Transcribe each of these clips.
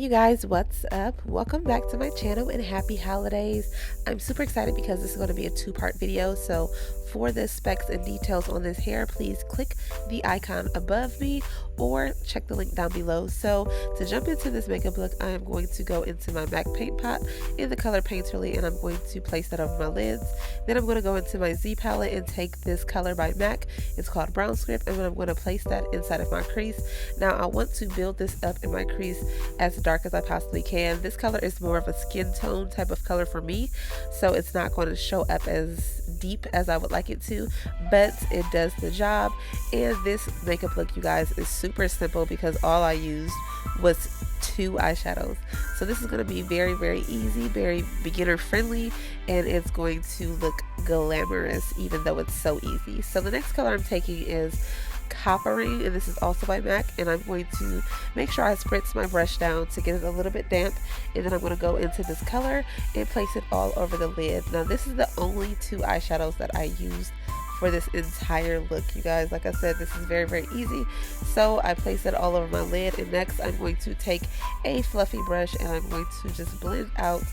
you guys, what's up? Welcome back to my channel and happy holidays. I'm super excited because this is going to be a two-part video. So for the specs and details on this hair, please click the icon above me or check the link down below. So to jump into this makeup look, I am going to go into my MAC paint pot in the color Painterly, and I'm going to place that over my lids. Then I'm going to go into my Z palette and take this color by MAC. It's called Brown Script, and then I'm going to place that inside of my crease. Now I want to build this up in my crease as dark as I possibly can. This color is more of a skin tone type of color for me, so it's not going to show up as deep as I would like it to, but it does the job. And this makeup look, you guys, is super simple because all I used was 2 eyeshadows. So this is going to be very, very easy, very beginner friendly, and it's going to look glamorous even though it's so easy. So the next color I'm taking is Coppering, and this is also by MAC, and I'm going to make sure I spritz my brush down to get it a little bit damp, and then I'm going to go into this color and place it all over the lid. Now this is the only 2 eyeshadows that I used for this entire look, you guys. Like I said, this is very, very easy. So I place it all over my lid, and next I'm going to take a fluffy brush and I'm going to just blend out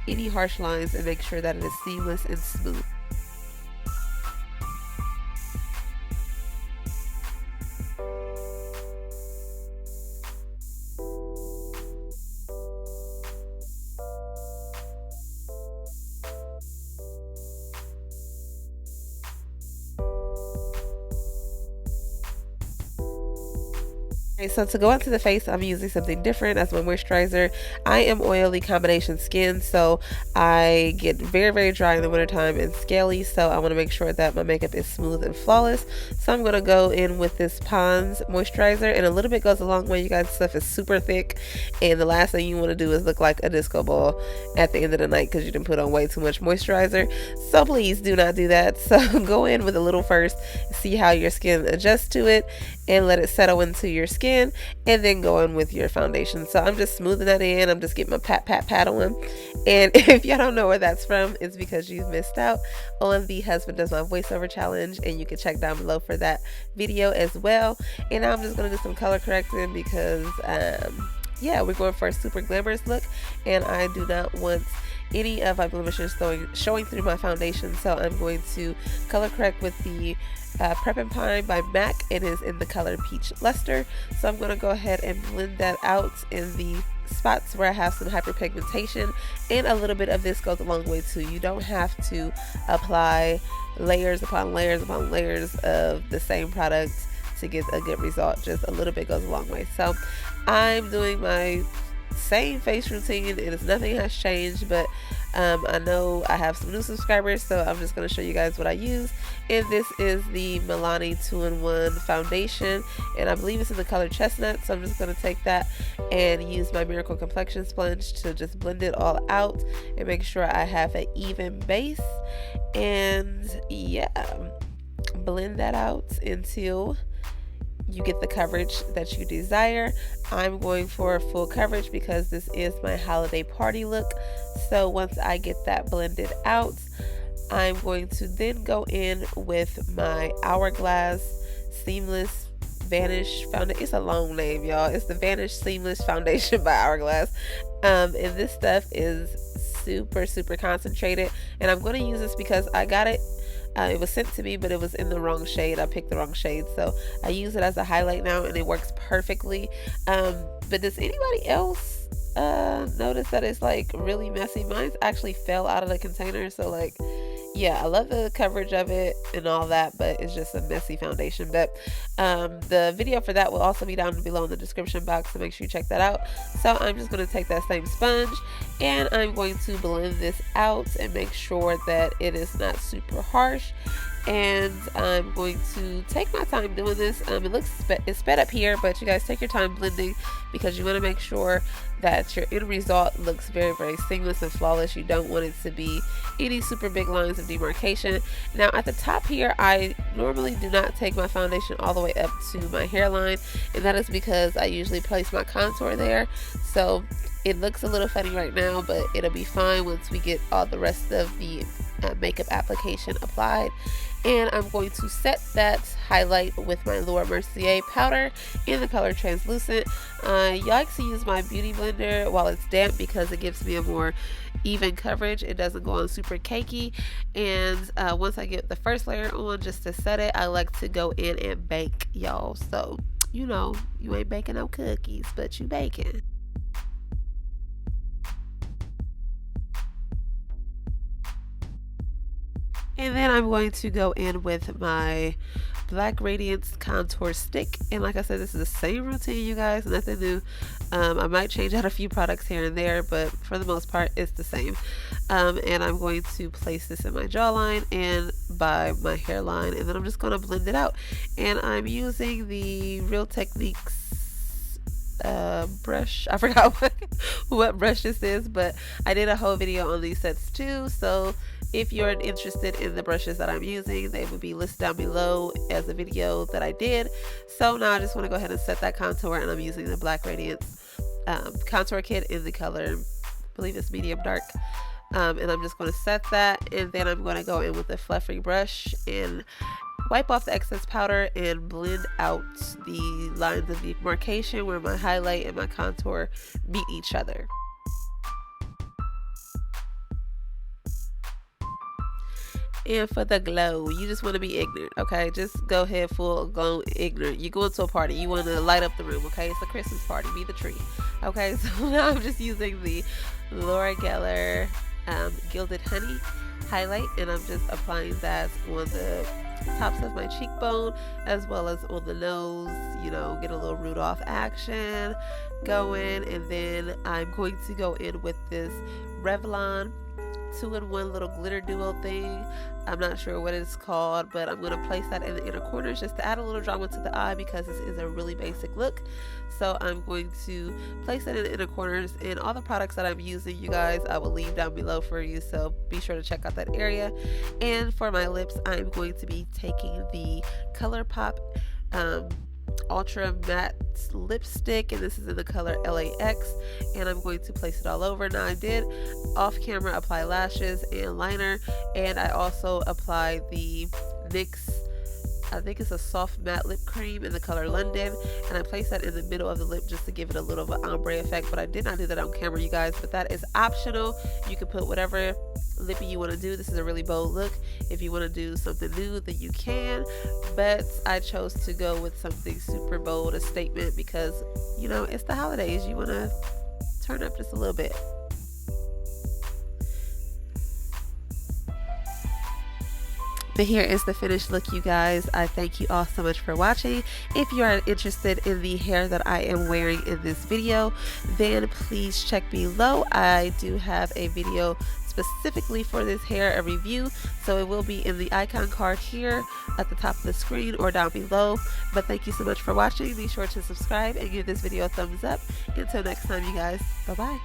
any harsh lines and make sure that it is seamless and smooth. So to go into the face, I'm using something different as my moisturizer. I am oily combination skin, so I get very, very dry in the wintertime and scaly, so I want to make sure that my makeup is smooth and flawless. So I'm going to go in with this Pond's moisturizer, and a little bit goes a long way, you guys. Stuff is super thick, and the last thing you want to do is look like a disco ball at the end of the night because you didn't put on way too much moisturizer. So please do not do that. So go in with a little first, see how your skin adjusts to it, and let it settle into your skin, and then go in with your foundation. So I'm just smoothing that in. I'm just getting my pat on. And if y'all don't know where that's from, it's because you've missed out on the Husband Does My Voiceover challenge, and you can check down below for that video as well. And now I'm just going to do some color correcting because yeah, we're going for a super glamorous look, and I do not want any of my blemishes showing through my foundation. So I'm going to color correct with the Prep and Pine by MAC. It is in the color Peach Luster. So I'm going to go ahead and blend that out in the spots where I have some hyperpigmentation, and a little bit of this goes a long way too. You don't have to apply layers upon layers upon layers of the same product to get a good result. Just a little bit goes a long way. So I'm doing my same face routine, and nothing has changed, but I know I have some new subscribers, so I'm just going to show you guys what I use. And this is the Milani 2-in-1 foundation, and I believe it's in the color Chestnut. So I'm just going to take that and use my Miracle Complexion sponge to just blend it all out and make sure I have an even base. And yeah, blend that out until you get the coverage that you desire. I'm going for full coverage because this is my holiday party look. So once I get that blended out, I'm going to then go in with my Hourglass Seamless Vanish Foundation. It's a long name, y'all. It's the Vanish Seamless Foundation by Hourglass. And this stuff is super, super concentrated, and I'm going to use this because I got it. It was sent to me, but it was in the wrong shade. I picked the wrong shade, so I use it as a highlight now, and it works perfectly. But does anybody else notice that it's like really messy? Mine actually fell out of the container, so like, yeah, I love the coverage of it and all that, but it's just a messy foundation. But the video for that will also be down below in the description box, so make sure you check that out. So I'm just going to take that same sponge, and I'm going to blend this out and make sure that it is not super harsh. And I'm going to take my time doing this. It's sped up here, but you guys take your time blending because you want to make sure that your end result looks very, very seamless and flawless. You don't want it to be any super big lines of demarcation. Now at the top here, I normally do not take my foundation all the way up to my hairline, and that is because I usually place my contour there. So It looks a little funny right now, but it'll be fine once we get all the rest of the makeup application applied. And I'm going to set that highlight with my Laura Mercier powder in the color translucent. I like to use my beauty blender while it's damp because it gives me a more even coverage. It doesn't go on super cakey. And once I get the first layer on, just to set it, I like to go in and bake, y'all. So you know, you ain't baking no cookies, but you baking. And then I'm going to go in with my black radiance contour stick, and like I said, this is the same routine, you guys, nothing new. I might change out a few products here and there, but for the most part it's the same. And I'm going to place this in my jawline and by my hairline, and then I'm just going to blend it out. And I'm using the Real Techniques brush. I forgot what brush this is, but I did a whole video on these sets too, so if you're interested in the brushes that I'm using, they would be listed down below as a video that I did. So now I just want to go ahead and set that contour, and I'm using the Black Radiance contour kit in the color, I believe it's medium dark. And I'm just going to set that, and then I'm going to go in with a fluffy brush and wipe off the excess powder and blend out the lines of demarcation where my highlight and my contour meet each other. And for the glow, you just want to be ignorant, okay? Just go ahead full glow ignorant. You go into a party, you want to light up the room, okay? It's a Christmas party, be the tree, okay? So now I'm just using the Laura Geller Gilded Honey highlight, and I'm just applying that on the tops of my cheekbone as well as on the nose, you know, get a little Rudolph action going. And then I'm going to go in with this Revlon 2-in-1 little glitter duo thing. I'm not sure what it's called, but I'm going to place that in the inner corners just to add a little drama to the eye because this is a really basic look. So I'm going to place it in the inner corners, and all the products that I'm using, you guys, I will leave down below for you, so be sure to check out that area. And for my lips, I'm going to be taking the Colourpop ultra matte lipstick, and this is in the color LAX, and I'm going to place it all over. Now I did off camera apply lashes and liner, and I also applied the NYX, I think it's a soft matte lip cream in the color London, and I placed that in the middle of the lip just to give it a little of an ombre effect, but I did not do that on camera, you guys, but that is optional. You can put whatever lippy you want to do. This is a really bold look. If you want to do something new, then you can, but I chose to go with something super bold, a statement, because you know it's the holidays. You want to turn up just a little bit. But here is the finished look, you guys. I thank you all so much for watching. If you are interested in the hair that I am wearing in this video, then please check below. I do have a video specifically for this hair, a review, so it will be in the icon card here at the top of the screen or down below. But thank you so much for watching. Be sure to subscribe and give this video a thumbs up. Until next time, you guys, bye bye.